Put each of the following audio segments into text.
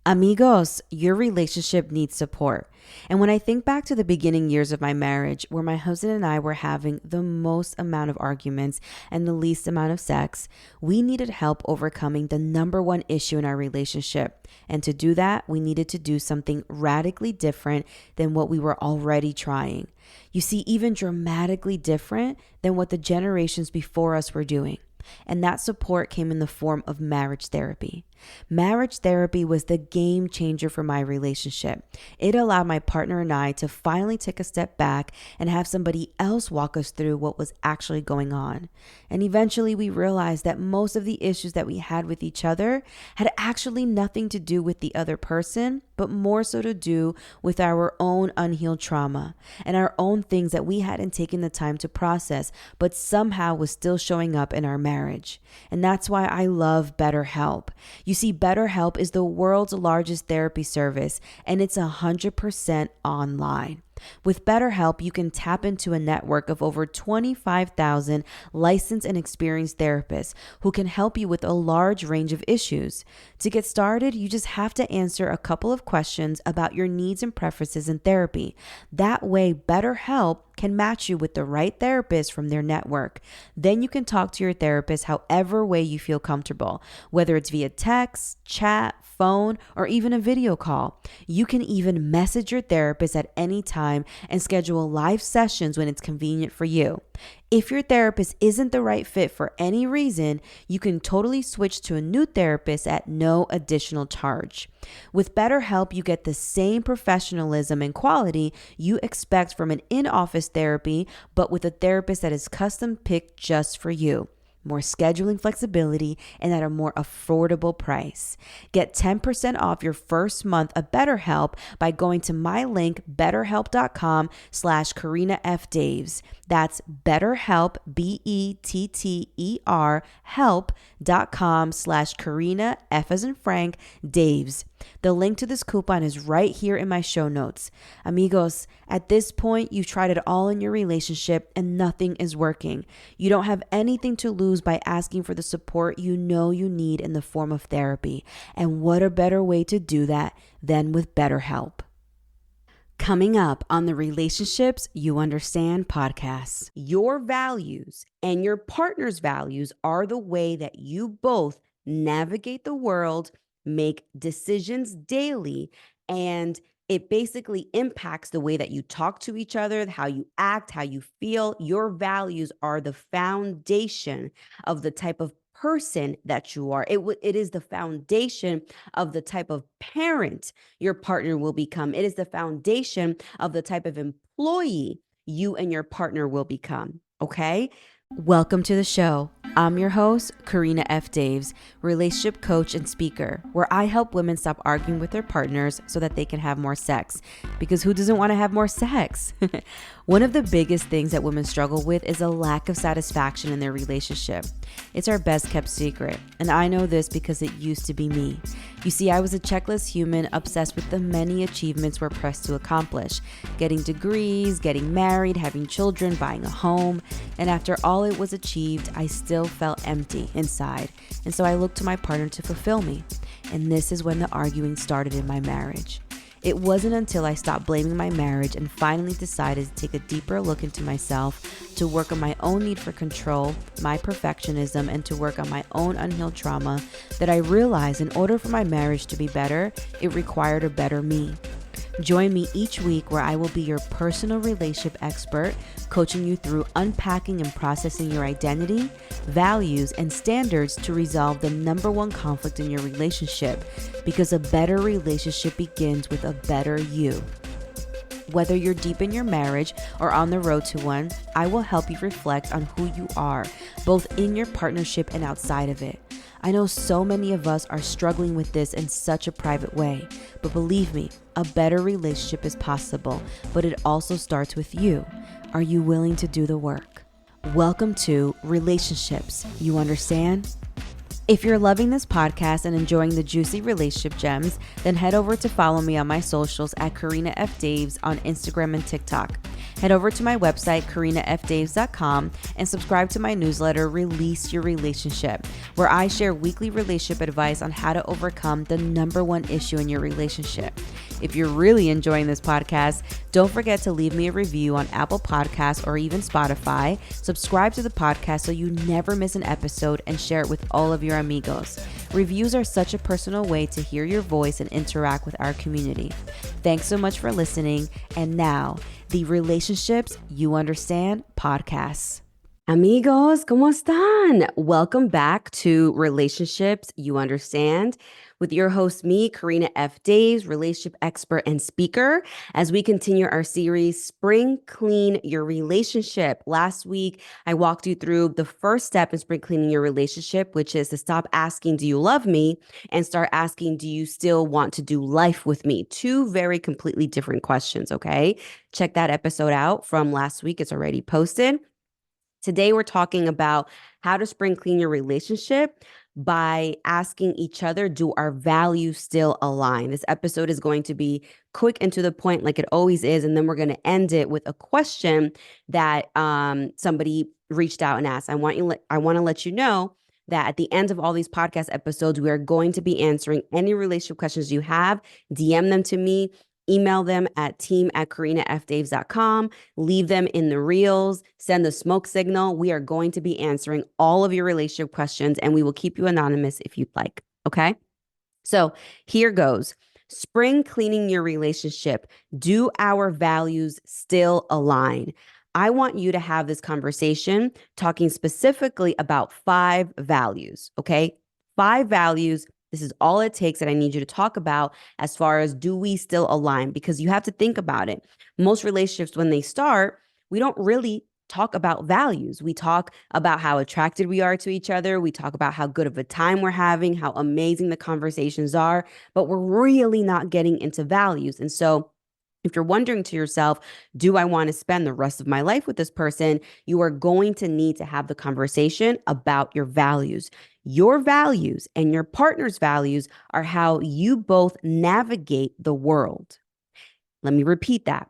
Amigos, your relationship needs support. And when I think back to the beginning years of my marriage, where my husband and I were having the most amount of arguments and the least amount of sex, we needed help overcoming the number one issue in our relationship. And to do that, we needed to do something radically different than what we were already trying. You see, even dramatically different than what the generations before us were doing. And that support came in the form of marriage therapy. Marriage therapy was the game changer for my relationship. It allowed my partner and I to finally take a step back and have somebody else walk us through what was actually going on. And eventually we realized that most of the issues that we had with each other had actually nothing to do with the other person, but more so to do with our own unhealed trauma and our own things that we hadn't taken the time to process, but somehow was still showing up in our marriage. And that's why I love BetterHelp. You see, BetterHelp is the world's largest therapy service, and it's 100% online. With BetterHelp, you can tap into a network of over 25,000 licensed and experienced therapists who can help you with a large range of issues. To get started, you just have to answer a couple of questions about your needs and preferences in therapy. That way, BetterHelp can match you with the right therapist from their network. Then you can talk to your therapist however way you feel comfortable, whether it's via text, chat, phone, or even a video call. You can even message your therapist at any time and schedule live sessions when it's convenient for you. If your therapist isn't the right fit for any reason, you can totally switch to a new therapist at no additional charge. With BetterHelp, you get the same professionalism and quality you expect from an in-office therapy, but with a therapist that is custom picked just for you. More scheduling flexibility, and at a more affordable price. Get 10% off your first month of BetterHelp by going to my link, betterhelp.com/Karina F. Daves. That's BetterHelp, BETTER, help.com/Karina, F as in Frank, Daves. The link to this coupon is right here in my show notes. Amigos, at this point, you've tried it all in your relationship and nothing is working. You don't have anything to lose by asking for the support you know you need in the form of therapy. And what a better way to do that than with BetterHelp. Coming up on the Relationships You Understand podcast, your values and your partner's values are the way that you both navigate the world, make decisions daily, and it basically impacts the way that you talk to each other, how you act, how you feel. Your values are the foundation of the type of person that you are. It is the foundation of the type of parent your partner will become. It is the foundation of the type of employee you and your partner will become. Okay? Welcome to the show. I'm your host, Karina F. Daves, relationship coach and speaker, where I help women stop arguing with their partners so that they can have more sex. Because who doesn't want to have more sex? One of the biggest things that women struggle with is a lack of satisfaction in their relationship. It's our best kept secret, and I know this because it used to be me. You see, I was a checklist human obsessed with the many achievements we're pressed to accomplish. Getting degrees, getting married, having children, buying a home. And after all it was achieved, I still felt empty inside. And so I looked to my partner to fulfill me. And this is when the arguing started in my marriage. It wasn't until I stopped blaming my marriage and finally decided to take a deeper look into myself, to work on my own need for control, my perfectionism, and to work on my own unhealed trauma, that I realized in order for my marriage to be better, it required a better me. Join me each week where I will be your personal relationship expert, coaching you through unpacking and processing your identity, values, and standards to resolve the number one conflict in your relationship, because a better relationship begins with a better you. Whether you're deep in your marriage or on the road to one, I will help you reflect on who you are, both in your partnership and outside of it. I know so many of us are struggling with this in such a private way, but believe me, a better relationship is possible, but it also starts with you. Are you willing to do the work? Welcome to Relationships You Understand? If you're loving this podcast and enjoying the juicy relationship gems, then head over to follow me on my socials at Karina F. Daves on Instagram and TikTok. Head over to my website, KarinaFDaves.com, and subscribe to my newsletter, Release Your Relationship, where I share weekly relationship advice on how to overcome the number one issue in your relationship. If you're really enjoying this podcast, don't forget to leave me a review on Apple Podcasts or even Spotify. Subscribe to the podcast so you never miss an episode, and share it with all of your amigos. Reviews are such a personal way to hear your voice and interact with our community. Thanks so much for listening. And now, the Relationships You Understand podcast. Amigos, ¿cómo están? Welcome back to Relationships You Understand with your host, me, Karina F. Daves, relationship expert and speaker, as we continue our series, Spring Clean Your Relationship. Last week, I walked you through the first step in spring cleaning your relationship, which is to stop asking, do you love me? And start asking, do you still want to do life with me? Two very completely different questions, okay? Check that episode out from last week. It's already posted. Today, we're talking about how to spring clean your relationship by asking each other, do our values still align? This episode is going to be quick and to the point like it always is. And then we're going to end it with a question that somebody reached out and asked. I want to let you know that at the end of all these podcast episodes, we are going to be answering any relationship questions you have. DM them to me. Email them at team@KarinaFDaves.com. Leave them in the reels. Send the smoke signal. We are going to be answering all of your relationship questions, and we will keep you anonymous if you'd like. Okay? So here goes. Spring cleaning your relationship. Do our values still align? I want you to have this conversation talking specifically about 5 values. Okay? 5 values. This is all it takes that I need you to talk about as far as, do we still align? Because you have to think about it. Most relationships, when they start, we don't really talk about values. We talk about how attracted we are to each other. We talk about how good of a time we're having, how amazing the conversations are, but we're really not getting into values. And so if you're wondering to yourself, do I want to spend the rest of my life with this person? You are going to need to have the conversation about your values. Your values and your partner's values are how you both navigate the world. Let me repeat that.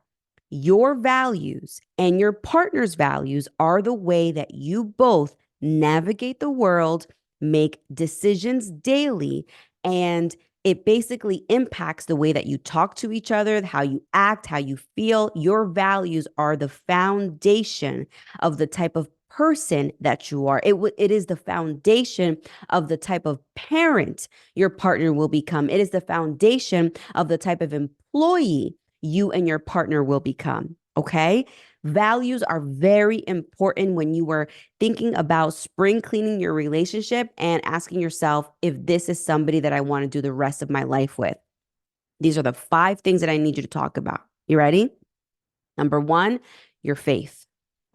Your values and your partner's values are the way that you both navigate the world, make decisions daily, and it basically impacts the way that you talk to each other, how you act, how you feel. Your values are the foundation of the type of person that you are. It is the foundation of the type of parent your partner will become. It is the foundation of the type of employee you and your partner will become. Okay? Values are very important when you are thinking about spring cleaning your relationship and asking yourself if this is somebody that I want to do the rest of my life with. These are the 5 things that I need you to talk about. You ready? Number 1, your faith.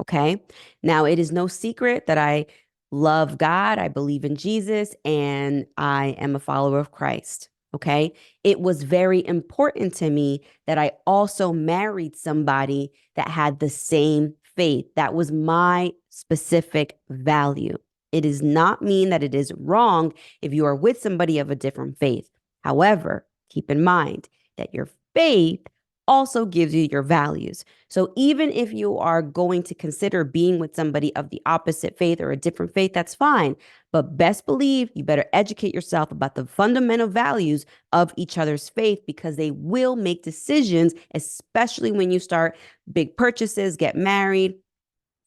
Okay? Now, it is no secret that I love God, I believe in Jesus, and I am a follower of Christ. Okay. It was very important to me that I also married somebody that had the same faith. That was my specific value. It does not mean that it is wrong if you are with somebody of a different faith. However, keep in mind that your faith also gives you your values. So even if you are going to consider being with somebody of the opposite faith or a different faith, that's fine. But best believe you better educate yourself about the fundamental values of each other's faith, because they will make decisions, especially when you start big purchases, get married,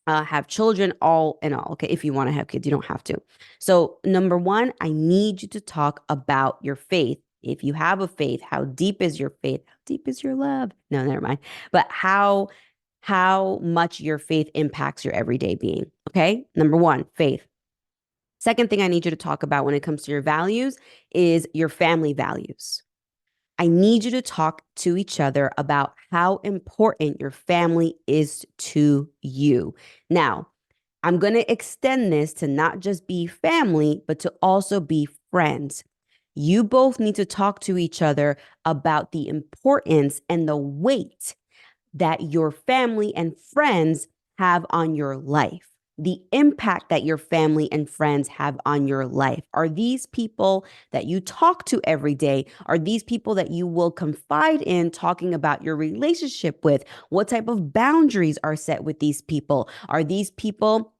have children, all in all. Okay, if you want to have kids, you don't have to. So number 1, I need you to talk about your faith. If you have a faith, how deep is your faith? How deep is your love? No, never mind. But how much your faith impacts your everyday being. Okay, number 1, faith. Second thing I need you to talk about when it comes to your values is your family values. I need you to talk to each other about how important your family is to you. Now, I'm going to extend this to not just be family, but to also be friends. You both need to talk to each other about the importance and the weight that your family and friends have on your life. the impact that your family and friends have on your life. Are these people that you talk to every day? Are these people that you will confide in talking about your relationship with? What type of boundaries are set with these people? Are these people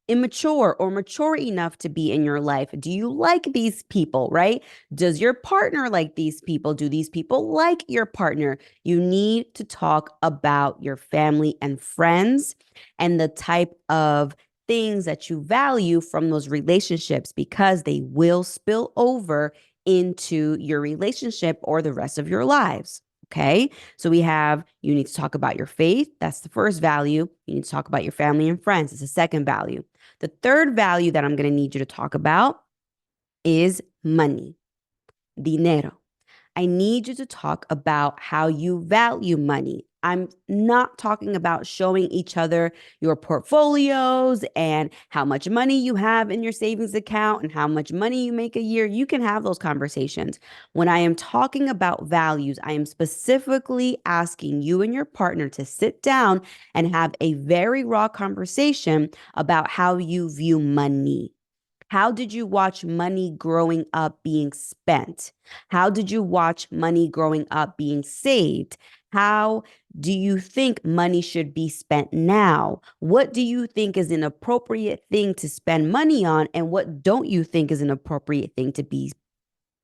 immature or mature enough to be in your life? Do you like these people, right? Does your partner like these people? Do these people like your partner? You need to talk about your family and friends and the type of things that you value from those relationships because they will spill over into your relationship or the rest of your lives. Okay. So we have, you need to talk about your faith. That's the first value. You need to talk about your family and friends. It's the second value. The third value that I'm going to need you to talk about is money, dinero. I need you to talk about how you value money. I'm not talking about showing each other your portfolios and how much money you have in your savings account and how much money you make a year. You can have those conversations. When I am talking about values, I am specifically asking you and your partner to sit down and have a very raw conversation about how you view money. How did you watch money growing up being spent? How did you watch money growing up being saved? How do you think money should be spent now? What do you think is an appropriate thing to spend money on? And what don't you think is an appropriate thing to be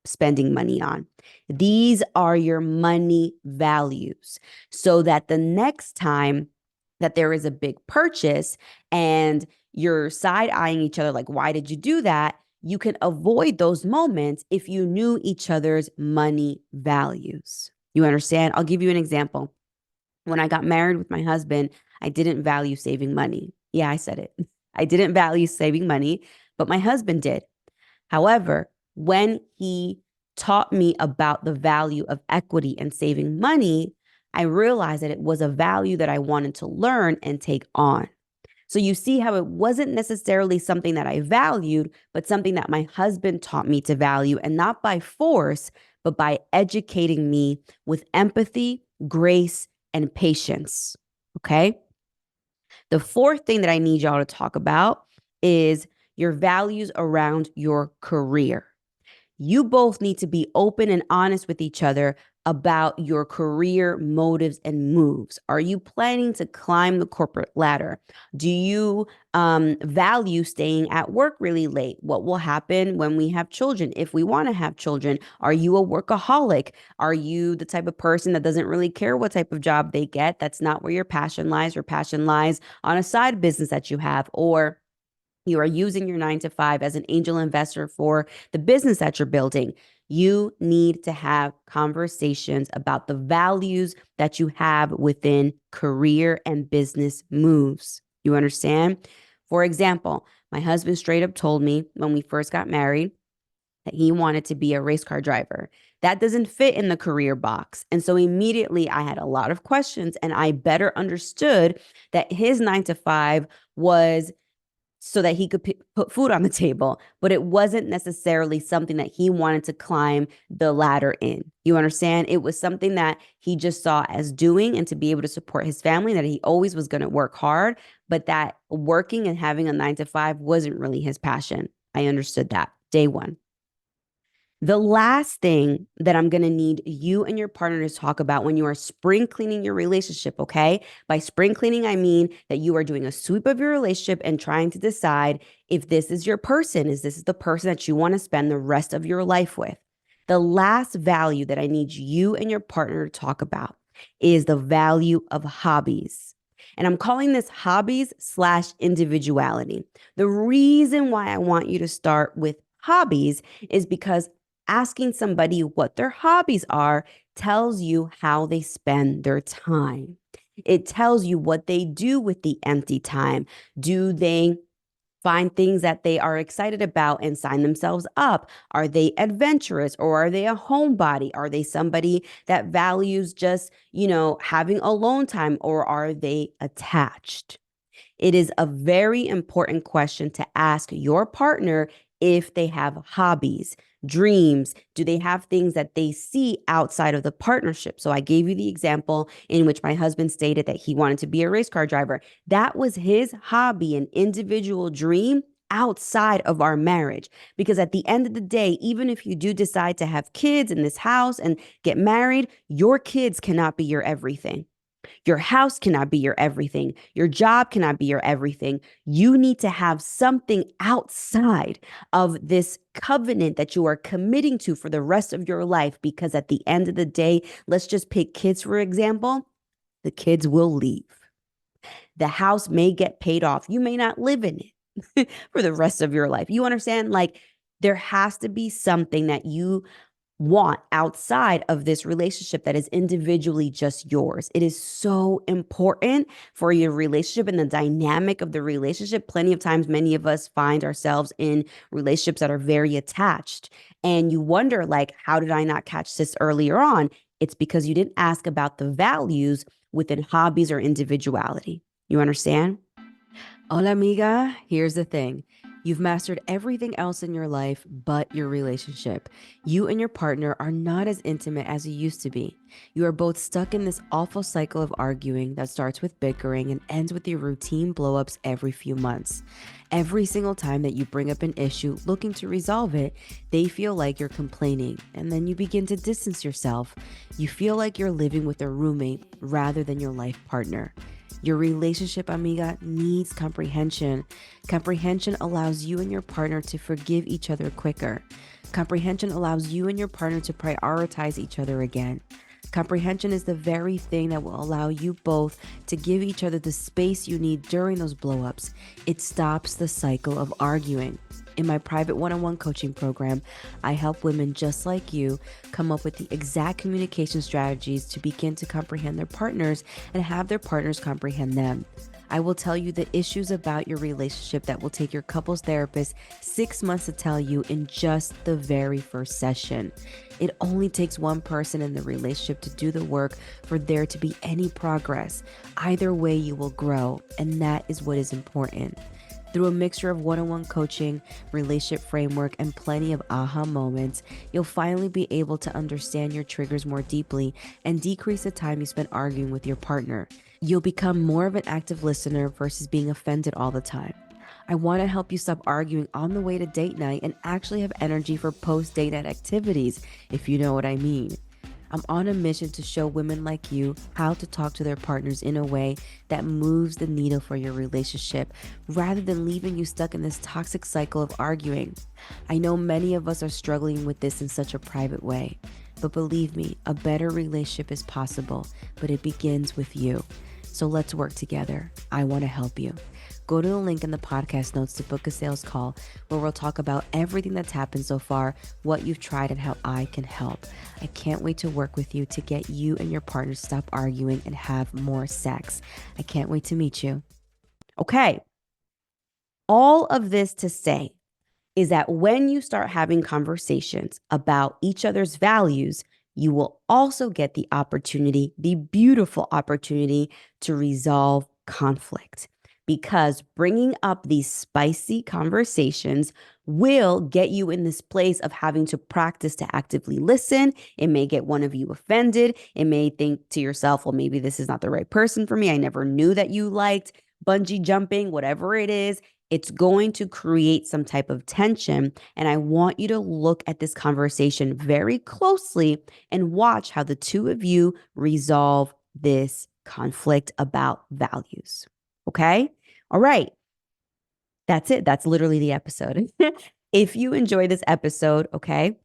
spending money on? These are your money values so that the next time that there is a big purchase and you're side eyeing each other, like, why did you do that? You can avoid those moments if you knew each other's money values. You understand? I'll give you an example. When I got married with my husband, I didn't value saving money. Yeah, I said it. I didn't value saving money, but my husband did. However, when he taught me about the value of equity and saving money, I realized that it was a value that I wanted to learn and take on. So you see how it wasn't necessarily something that I valued, but something that my husband taught me to value, and not by force, but by educating me with empathy, grace, and patience. Okay. The fourth thing that I need y'all to talk about is your values around your career. You both need to be open and honest with each other about your career motives and moves. Are you planning to climb the corporate ladder? Do you value staying at work really late? What will happen when we have children? If we want to have children, are you a workaholic? Are you the type of person that doesn't really care what type of job they get? That's not where your passion lies. Your passion lies on a side business that you have, or you are using your 9 to 5 as an angel investor for the business that you're building. You need to have conversations about the values that you have within career and business moves. You understand? For example, my husband straight up told me when we first got married that he wanted to be a race car driver. That doesn't fit in the career box. And so immediately I had a lot of questions and I better understood that his 9 to 5 was so that he could put food on the table, but it wasn't necessarily something that he wanted to climb the ladder in. You understand? It was something that he just saw as doing and to be able to support his family, that he always was going to work hard, but that working and having a 9 to 5 wasn't really his passion. I understood that day one. The last thing that I'm going to need you and your partner to talk about when you are spring cleaning your relationship, okay? By spring cleaning, I mean that you are doing a sweep of your relationship and trying to decide if this is your person, is this the person that you want to spend the rest of your life with. The last value that I need you and your partner to talk about is the value of hobbies. And I'm calling this hobbies/individuality. The reason why I want you to start with hobbies is because asking somebody what their hobbies are tells you how they spend their time. It tells you what they do with the empty time. Do they find things that they are excited about and sign themselves up? Are they adventurous, or are they a homebody? Are they somebody that values just, having alone time, or are they attached? It is a very important question to ask your partner if they have hobbies, dreams? Do they have things that they see outside of the partnership? So I gave you the example in which my husband stated that he wanted to be a race car driver. That was his hobby, an individual dream outside of our marriage. Because at the end of the day, even if you do decide to have kids in this house and get married, your kids cannot be your everything. Your house cannot be your everything. Your job cannot be your everything. You need to have something outside of this covenant that you are committing to for the rest of your life. Because at the end of the day, let's just pick kids, for example, the kids will leave. The house may get paid off. You may not live in it for the rest of your life. You understand? Like, there has to be something that you want outside of this relationship that is individually just yours. It is so important for your relationship and the dynamic of the relationship. Plenty of times, many of us find ourselves in relationships that are very attached. And you wonder, like, how did I not catch this earlier on? It's because you didn't ask about the values within hobbies or individuality. You understand? Hola, amiga. Here's the thing. You've mastered everything else in your life but your relationship. You and your partner are not as intimate as you used to be. You are both stuck in this awful cycle of arguing that starts with bickering and ends with your routine blowups every few months. Every single time that you bring up an issue looking to resolve it, they feel like you're complaining, and then you begin to distance yourself. You feel like you're living with a roommate rather than your life partner. Your relationship, amiga, needs comprehension. Comprehension allows you and your partner to forgive each other quicker. Comprehension allows you and your partner to prioritize each other again. Comprehension is the very thing that will allow you both to give each other the space you need during those blowups. It stops the cycle of arguing. In my private one-on-one coaching program, I help women just like you come up with the exact communication strategies to begin to comprehend their partners and have their partners comprehend them. I will tell you the issues about your relationship that will take your couples therapist 6 months to tell you in just the very first session. It only takes one person in the relationship to do the work for there to be any progress. Either way, you will grow, and that is what is important. Through a mixture of one-on-one coaching, relationship framework, and plenty of aha moments, you'll finally be able to understand your triggers more deeply and decrease the time you spend arguing with your partner. You'll become more of an active listener versus being offended all the time. I want to help you stop arguing on the way to date night and actually have energy for post-date night activities, if you know what I mean. I'm on a mission to show women like you how to talk to their partners in a way that moves the needle for your relationship rather than leaving you stuck in this toxic cycle of arguing. I know many of us are struggling with this in such a private way, but believe me, a better relationship is possible, but it begins with you. So let's work together. I want to help you. Go to the link in the podcast notes to book a sales call where we'll talk about everything that's happened so far, what you've tried, and how I can help. I can't wait to work with you to get you and your partner to stop arguing and have more sex. I can't wait to meet you. Okay. All of this to say is that when you start having conversations about each other's values, you will also get the opportunity, the beautiful opportunity to resolve conflict. Because bringing up these spicy conversations will get you in this place of having to practice to actively listen. It may get one of you offended. It may think to yourself, well, maybe this is not the right person for me. I never knew that you liked bungee jumping, whatever it is. It's going to create some type of tension. And I want you to look at this conversation very closely and watch how the two of you resolve this conflict about values. Okay? All right. That's it. That's literally the episode. If you enjoy this episode, okay,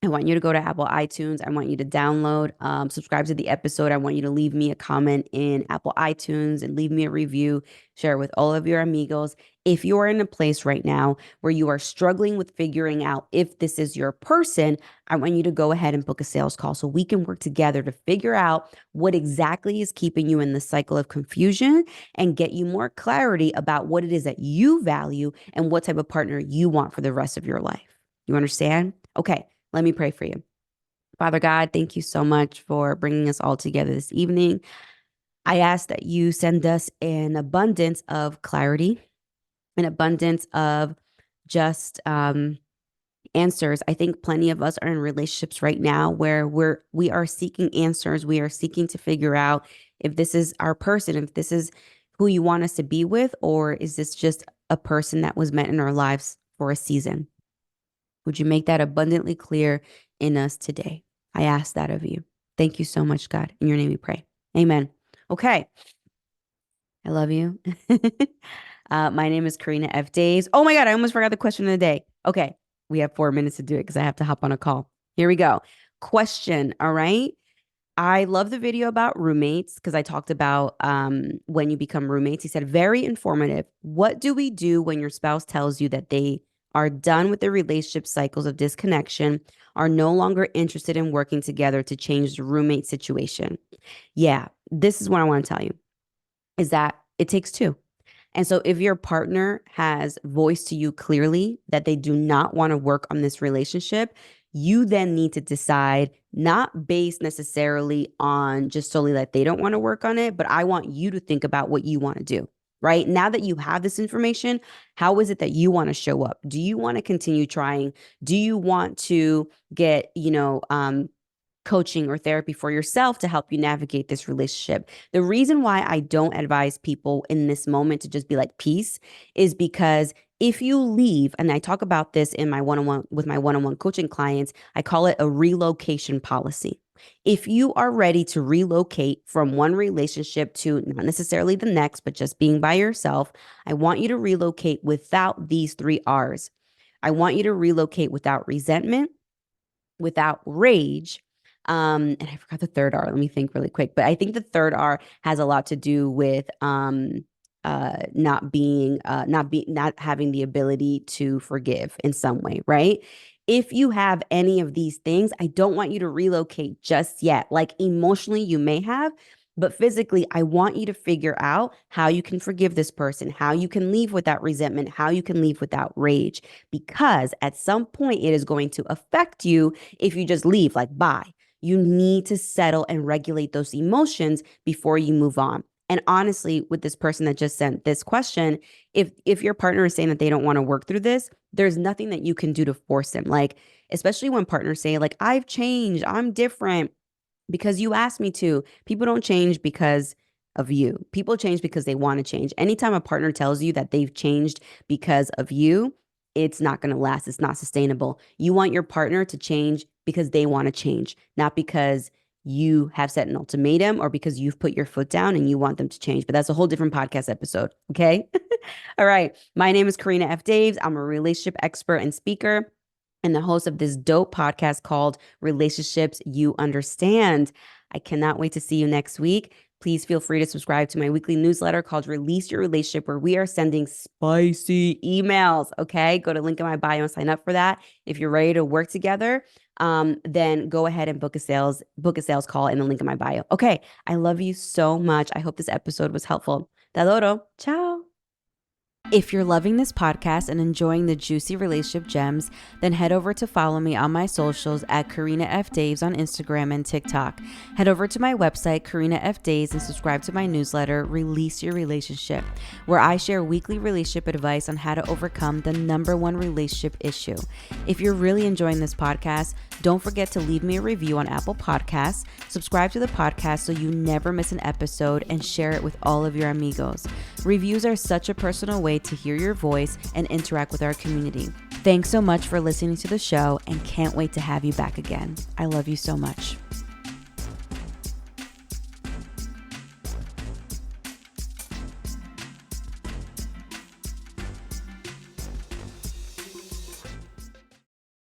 I want you to go to Apple iTunes. I want you to download, subscribe to the episode. I want you to leave me a comment in Apple iTunes and leave me a review. Share it with all of your amigos. If you are in a place right now where you are struggling with figuring out if this is your person, I want you to go ahead and book a sales call so we can work together to figure out what exactly is keeping you in the cycle of confusion and get you more clarity about what it is that you value and what type of partner you want for the rest of your life. You understand? Okay. Let me pray for you. Father God, thank you so much for bringing us all together this evening. I ask that you send us an abundance of clarity, an abundance of just answers. I think plenty of us are in relationships right now where we are seeking answers. We are seeking to figure out if this is our person, if this is who you want us to be with, or is this just a person that was meant in our lives for a season? Would you make that abundantly clear in us today? I ask that of you. Thank you so much, God. In your name we pray. Amen. Okay. I love you. My name is Karina F. Days. Oh my God, I almost forgot the question of the day. Okay, we have 4 minutes to do it because I have to hop on a call. Here we go. Question, all right? I love the video about roommates because I talked about when you become roommates. He said, very informative. What do we do when your spouse tells you that they are done with the relationship cycles of disconnection, are no longer interested in working together to change the roommate situation? Yeah, this is what I want to tell you, is that it takes two. And so if your partner has voiced to you clearly that they do not want to work on this relationship, you then need to decide, not based necessarily on just solely that they don't want to work on it, but I want you to think about what you want to do, right? Now that you have this information, how is it that you want to show up? Do you want to continue trying? Do you want to get, coaching or therapy for yourself to help you navigate this relationship? The reason why I don't advise people in this moment to just be like, peace, is because if you leave, and I talk about this in my one-on-one with my one-on-one coaching clients, I call it a relocation policy. If you are ready to relocate from one relationship to not necessarily the next, but just being by yourself, I want you to relocate without these 3 R's. I want you to relocate without resentment, without rage, and I forgot the third R. Let me think really quick. But I think the third R has a lot to do with not having the ability to forgive in some way, right? If you have any of these things, I don't want you to relocate just yet. Like emotionally, you may have, but physically, I want you to figure out how you can forgive this person, how you can leave without resentment, how you can leave without rage, because at some point it is going to affect you if you just leave, like, bye. You need to settle and regulate those emotions before you move on. And honestly, with this person that just sent this question, if your partner is saying that they don't want to work through this, there's nothing that you can do to force them. Like, especially when partners say, like, I've changed, I'm different because you asked me to. People don't change because of you. People change because they want to change. Anytime a partner tells you that they've changed because of you, it's not going to last. It's not sustainable. You want your partner to change because they want to change, not because you have set an ultimatum or because you've put your foot down and you want them to change. But that's a whole different podcast episode. Okay. All right. My name is Karina F. Daves. I'm a relationship expert and speaker, and the host of this dope podcast called Relationships You Understand. I cannot wait to see you next week. Please feel free to subscribe to my weekly newsletter called Release Your Relationship, where we are sending spicy emails. Okay, go to link in my bio and sign up for that. If you're ready to work together, then go ahead and book a sales call in the link in my bio. Okay, I love you so much. I hope this episode was helpful. Te adoro. Ciao. If you're loving this podcast and enjoying the juicy relationship gems, then head over to follow me on my socials at Karina F. Daves on Instagram and TikTok. Head over to my website, Karina F. Daves, and subscribe to my newsletter, Release Your Relationship, where I share weekly relationship advice on how to overcome the #1 relationship issue. If you're really enjoying this podcast, don't forget to leave me a review on Apple Podcasts, subscribe to the podcast so you never miss an episode, and share it with all of your amigos. Reviews are such a personal way to hear your voice and interact with our community. Thanks so much for listening to the show, and can't wait to have you back again. I love you so much.